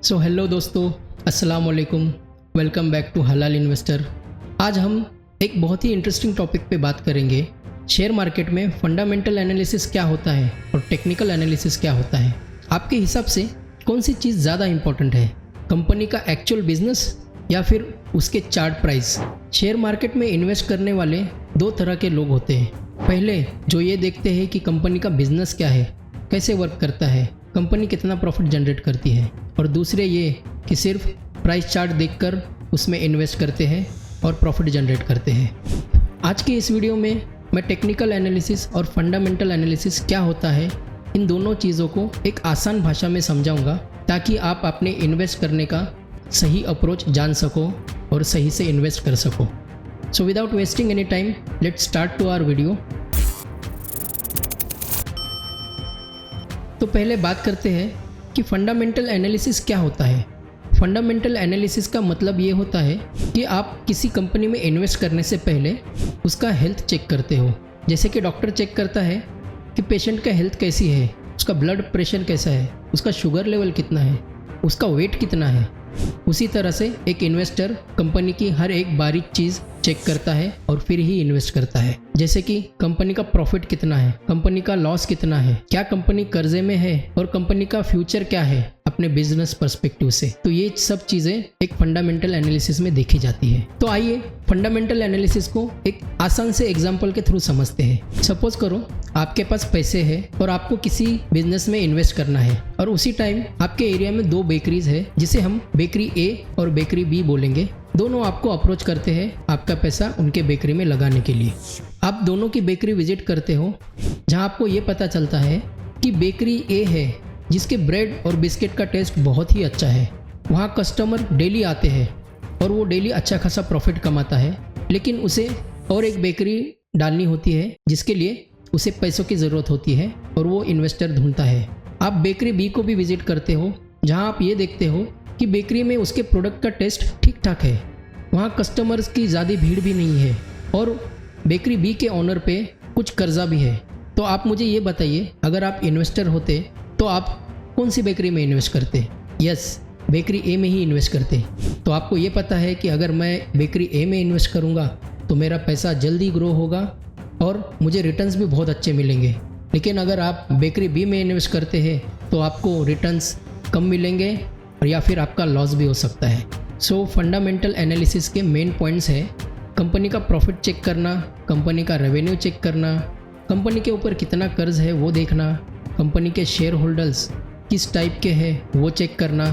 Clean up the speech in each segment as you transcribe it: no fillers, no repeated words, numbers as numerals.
So hello दोस्तों, अस्सलाम वालेकुम। वेलकम बैक टू हलाल इन्वेस्टर। आज हम एक बहुत ही इंटरेस्टिंग टॉपिक पे बात करेंगे। शेयर मार्केट में फंडामेंटल एनालिसिस क्या होता है और टेक्निकल एनालिसिस क्या होता है। आपके हिसाब से कौन सी चीज़ ज़्यादा इम्पोर्टेंट है, कंपनी का एक्चुअल बिजनेस या फिर उसके चार्ट प्राइस। शेयर मार्केट में इन्वेस्ट करने वाले दो तरह के लोग होते हैं। पहले जो ये देखते हैं कि कंपनी का बिजनेस क्या है, कैसे वर्क करता है, कंपनी कितना प्रॉफिट जनरेट करती है, और दूसरे ये कि सिर्फ प्राइस चार्ट देखकर उसमें इन्वेस्ट करते हैं और प्रॉफिट जनरेट करते हैं। आज की इस वीडियो में मैं टेक्निकल एनालिसिस और फंडामेंटल एनालिसिस क्या होता है, इन दोनों चीज़ों को एक आसान भाषा में समझाऊंगा ताकि आप अपने इन्वेस्ट करने का सही अप्रोच जान सको और सही से इन्वेस्ट कर सको। So without wasting any time, let's start to our video. तो पहले बात करते हैं कि फंडामेंटल एनालिसिस क्या होता है। फंडामेंटल एनालिसिस का मतलब ये होता है कि आप किसी कंपनी में इन्वेस्ट करने से पहले उसका हेल्थ चेक करते हो। जैसे कि डॉक्टर चेक करता है कि पेशेंट का हेल्थ कैसी है, उसका ब्लड प्रेशर कैसा है, उसका शुगर लेवल कितना है, उसका वेट कितना है। उसी तरह से एक इन्वेस्टर कंपनी की हर एक बारीक चीज़ चेक करता है और फिर ही इन्वेस्ट करता है। जैसे कि कंपनी का प्रॉफिट कितना है, कंपनी का लॉस कितना है, क्या कंपनी कर्जे में है और कंपनी का फ्यूचर क्या है अपने बिजनेस पर्सपेक्टिव से। तो ये सब चीज़ें एक फंडामेंटल एनालिसिस में देखी जाती है। तो आइए फंडामेंटल एनालिसिस को एक आसान से एग्जाम्पल के थ्रू समझते हैं। सपोज करो आपके पास पैसे है और आपको किसी बिजनेस में इन्वेस्ट करना है, और उसी टाइम आपके एरिया में दो बेकरीज है जिसे हम बेकरी ए और बेकरी बी बोलेंगे। दोनों आपको अप्रोच करते हैं आपका पैसा उनके बेकरी में लगाने के लिए। आप दोनों की बेकरी विजिट करते हो, जहां आपको ये पता चलता है कि बेकरी ए है जिसके ब्रेड और बिस्किट का टेस्ट बहुत ही अच्छा है, वहां कस्टमर डेली आते हैं और वो डेली अच्छा खासा प्रॉफिट कमाता है। लेकिन उसे और एक बेकरी डालनी होती है जिसके लिए उसे पैसों की ज़रूरत होती है और वो इन्वेस्टर ढूंढता है। आप बेकरी बी को भी विजिट करते हो, जहां आप ये देखते हो कि बेकरी में उसके प्रोडक्ट का टेस्ट ठीक ठाक है, वहाँ कस्टमर्स की ज़्यादा भीड़ भी नहीं है और बेकरी बी के ओनर पे कुछ कर्जा भी है। तो आप मुझे ये बताइए, अगर आप इन्वेस्टर होते तो आप कौन सी बेकरी में इन्वेस्ट करते? यस, बेकरी ए में ही इन्वेस्ट करते। तो आपको ये पता है कि अगर मैं बेकरी ए में इन्वेस्ट करूँगा तो मेरा पैसा जल्दी ग्रो होगा और मुझे रिटर्न्स भी बहुत अच्छे मिलेंगे। लेकिन अगर आप बेकरी बी में इन्वेस्ट करते हैं तो आपको रिटर्न्स कम मिलेंगे और या फिर आपका लॉस भी हो सकता है। सो फंडामेंटल एनालिसिस के मेन पॉइंट्स हैं कंपनी का प्रॉफिट चेक करना, कंपनी का रेवेन्यू चेक करना, कंपनी के ऊपर कितना कर्ज है वो देखना, कंपनी के शेयर होल्डर्स किस टाइप के हैं वो चेक करना,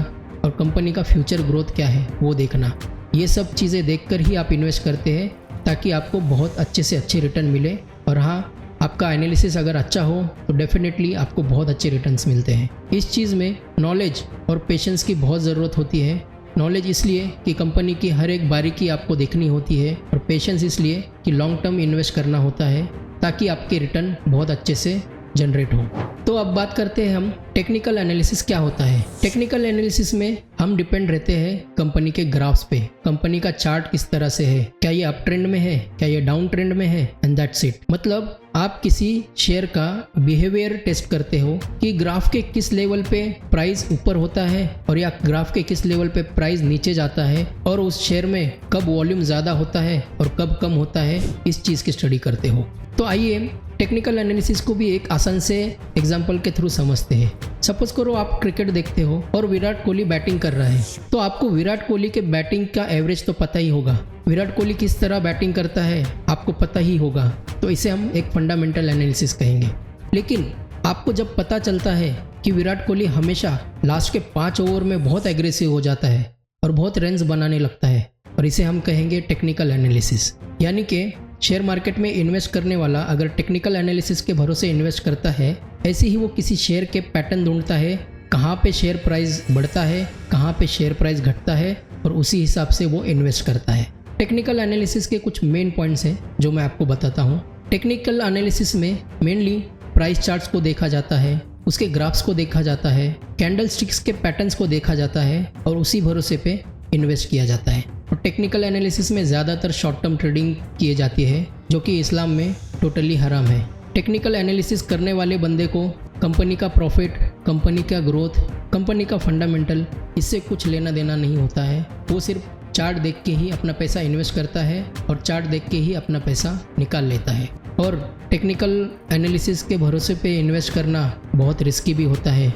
और कंपनी का फ्यूचर ग्रोथ क्या है वो देखना। ये सब चीज़ें देखकर ही आप इन्वेस्ट करते हैं ताकि आपको बहुत अच्छे से अच्छे रिटर्न मिले। और हाँ, आपका एनालिसिस अगर अच्छा हो तो डेफिनेटली आपको बहुत अच्छे रिटर्न्स मिलते हैं। इस चीज़ में नॉलेज और पेशेंस की बहुत ज़रूरत होती है। नॉलेज इसलिए कि कंपनी की हर एक बारीकी आपको देखनी होती है, और पेशेंस इसलिए कि लॉन्ग टर्म इन्वेस्ट करना होता है ताकि आपके रिटर्न बहुत अच्छे से जनरेट हो। तो अब बात करते हैं हम टेक्निकल एनालिसिस क्या होता है। टेक्निकल एनालिसिस में हम डिपेंड रहते हैं कंपनी के ग्राफ्स पे, कंपनी का चार्ट किस तरह से है, क्या ये अप ट्रेंड में है, क्या ये डाउन ट्रेंड में है, एंड दैट्स इट। मतलब आप किसी शेयर का बिहेवियर टेस्ट करते हो कि ग्राफ के किस लेवल पे प्राइस ऊपर होता है और या ग्राफ के किस लेवल पे प्राइस नीचे जाता है, और उस शेयर में कब वॉल्यूम ज़्यादा होता है और कब कम होता है, इस चीज़ की स्टडी करते हो। तो आइए टेक्निकल एनालिसिस को भी एक आसान से एग्जाम्पल के थ्रू समझते हैं। सपोज करो आप क्रिकेट देखते हो और विराट कोहली बैटिंग कर रहा है, तो आपको विराट कोहली के बैटिंग का एवरेज तो पता ही होगा। विराट कोहली किस तरह बैटिंग करता है आपको पता ही होगा, तो इसे हम एक फंडामेंटल एनालिसिस कहेंगे। लेकिन आपको जब पता चलता है कि विराट कोहली हमेशा लास्ट के 5 ओवर में बहुत एग्रेसिव हो जाता है और बहुत रन्स बनाने लगता है, और इसे हम कहेंगे टेक्निकल एनालिसिस। यानी कि शेयर मार्केट में इन्वेस्ट करने वाला अगर टेक्निकल एनालिसिस के भरोसे इन्वेस्ट करता है, ऐसे ही वो किसी शेयर के पैटर्न ढूंढता है, कहाँ पे शेयर प्राइस बढ़ता है, कहाँ पे शेयर प्राइस घटता है, और उसी हिसाब से वो इन्वेस्ट करता है। टेक्निकल एनालिसिस के कुछ मेन पॉइंट्स हैं जो मैं आपको बताता हूँ। टेक्निकल एनालिसिस में मेनली प्राइस चार्ट्स को देखा जाता है, उसके ग्राफ्स को देखा जाता है, कैंडल स्टिक्स के पैटर्न्स को देखा जाता है, और उसी भरोसे पे इन्वेस्ट किया जाता है। और टेक्निकल एनालिसिस में ज़्यादातर शॉर्ट टर्म ट्रेडिंग किए जाती है जो कि इस्लाम में टोटली हराम है। टेक्निकल एनालिसिस करने वाले बंदे को कंपनी का प्रॉफिट, कंपनी का ग्रोथ कंपनी का फंडामेंटल इससे कुछ लेना देना नहीं होता है। वो सिर्फ चार्ट देख के ही अपना पैसा इन्वेस्ट करता है और चार्ट देख के ही अपना पैसा निकाल लेता है। और टेक्निकल एनालिसिस के भरोसे पे इन्वेस्ट करना बहुत रिस्की भी होता है।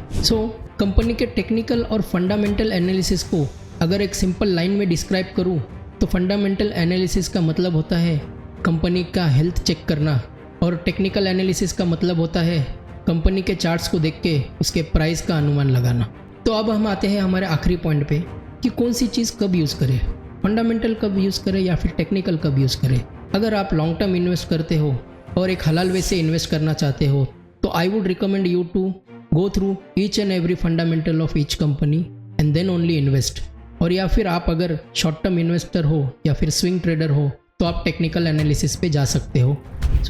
कंपनी के टेक्निकल और फंडामेंटल एनालिसिस को अगर एक सिंपल लाइन में डिस्क्राइब करूँ तो फंडामेंटल एनालिसिस का मतलब होता है कंपनी का हेल्थ चेक करना, और टेक्निकल एनालिसिस का मतलब होता है कंपनी के चार्ट्स को देख के उसके प्राइस का अनुमान लगाना। तो अब हम आते हैं हमारे आखिरी पॉइंट पे कि कौन सी चीज़ कब यूज़ करें, फंडामेंटल कब यूज़ करें या फिर टेक्निकल कब यूज़ करें। अगर आप लॉन्ग टर्म इन्वेस्ट करते हो और एक हलाल वे से इन्वेस्ट करना चाहते हो तो I would recommend you to go through each and every fundamental of each company and then only invest. और या फिर आप अगर शॉर्ट टर्म इन्वेस्टर हो या फिर स्विंग ट्रेडर हो तो आप टेक्निकल एनालिसिस पे जा सकते हो।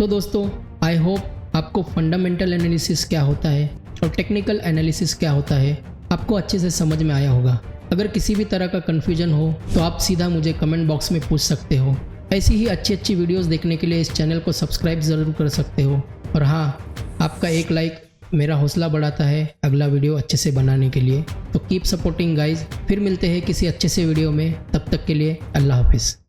दोस्तों, आई होप आपको फंडामेंटल एनालिसिस क्या होता है और टेक्निकल एनालिसिस क्या होता है आपको अच्छे से समझ में आया होगा। अगर किसी भी तरह का कन्फ्यूजन हो तो आप सीधा मुझे कमेंट बॉक्स में पूछ सकते हो। ऐसी ही अच्छी वीडियोस देखने के लिए इस चैनल को सब्सक्राइब ज़रूर कर सकते हो। और हाँ, आपका एक लाइक मेरा हौसला बढ़ाता है अगला वीडियो अच्छे से बनाने के लिए। तो कीप सपोर्टिंग गाइज। फिर मिलते हैं किसी अच्छे से वीडियो में, तब तक के लिए अल्लाह हाफिज़।